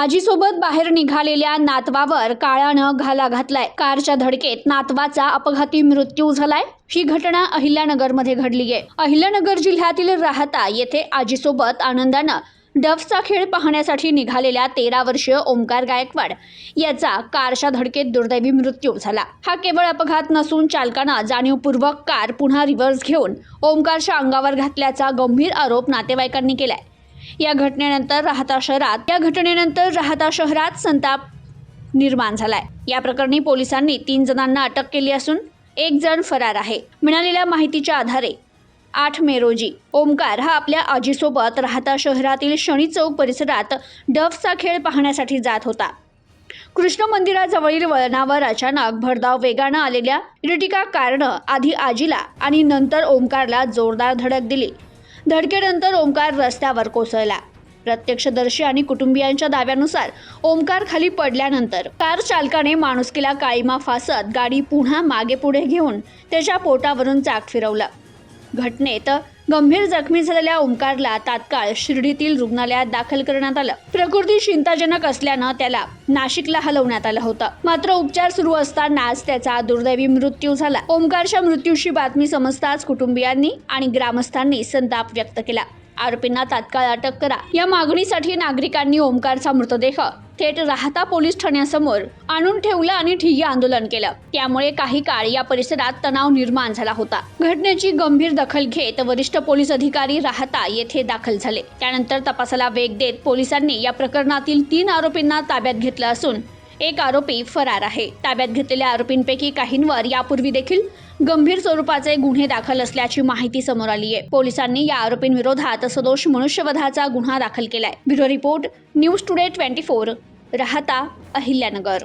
आजीसोबत बाहेर निघालेल्या नातवावर काळानं घाला घातलाय। कारच्या धडकेत नातवाचा अपघाती मृत्यू झालाय। ही घटना अहिल्यानगरमध्ये घडली आहे। अहिल्यानगर जिल्ह्यातील राहता येथे आजीसोबत आनंदानं डफचा खेळ पाहण्यासाठी निघालेल्या 13 वर्षीय ओमकार गायकवाड याचा कारच्या धडकेत दुर्दैवी मृत्यू झाला। हा केवळ अपघात नसून चालकानं जाणीवपूर्वक कार पुन्हा रिव्हर्स घेऊन ओमकारच्या अंगावर घातल्याचा गंभीर आरोप नातेवाईकांनी केलाय। या घटनेनंतर राहता शहरात संताप निर्माण झालाय। या प्रकरणी पोलिसांनी 3 जणांना अटक केली असून 1 जण फरार आहे। मिळालेल्या माहितीच्या आधारे 8 मे रोजी ओमकार हा आपल्या आजीसोबत राहता शहरातील शनी चौक परिसरात डफचा खेळ पाहण्यासाठी जात होता। कृष्ण मंदिराजवळील वळणावर अचानक भरधाव वेगानं आलेल्या इर्टिगा कारनं आधी आजीला आणि नंतर ओमकारला जोरदार धडक दिली। धडकेनंतर ओमकार रस्त्यावर कोसळला। प्रत्यक्षदर्शी आणि कुटुंबियांच्या दाव्यानुसार ओमकार खाली पडल्यानंतर कार चालकाने माणुसकीला काळीमा फासत गाडी पुन्हा मागे पुढे घेऊन त्याच्या पोटावरून चाक फिरवलं। घटनेत गंभीर जखमी झालेल्या ओमकारला तात्काळ शिर्डीतील रुग्णालयात दाखल करण्यात आलं। प्रकृती चिंताजनक असल्यानं त्याला नाशिकला हलवण्यात आलं होतं। मात्र उपचार सुरू असतानाच त्याचा दुर्दैवी मृत्यू झाला। ओमकारच्या मृत्यूची बातमी समजताच कुटुंबियांनी आणि ग्रामस्थांनी संताप व्यक्त केला। आरोपींना तात्काळ अटक करा या मागणीसाठी नागरिकांनी ओमकारचा मृतदेह थेट राहता पोलीस ठाण्यासमोर आणून ठेवला आणि ठिय्या आंदोलन केलं। त्यामुळे काही काळ या परिसरात तणाव निर्माण झाला होता। घटनेची गंभीर दखल घेत वरिष्ठ पोलीस अधिकारी राहता येथे दाखल झाले। त्यानंतर तपासाला वेग देत पोलिसांनी या प्रकरणातील 3 आरोपींना ताब्यात घेतलं असून 1 आरोपी फरार आहे। ताब्यात घेतलेल्या आरोपींपैकी काहींवर यापूर्वी देखील गंभीर स्वरूपाचे गुन्हे दाखल असल्याची माहिती समोर आली आहे। पोलिसांनी या आरोपींविरोधात सदोष मनुष्यवधाचा गुन्हा दाखल केलाय। ब्युरो रिपोर्ट न्यूज टुडे 24 राहता अहिल्यानगर।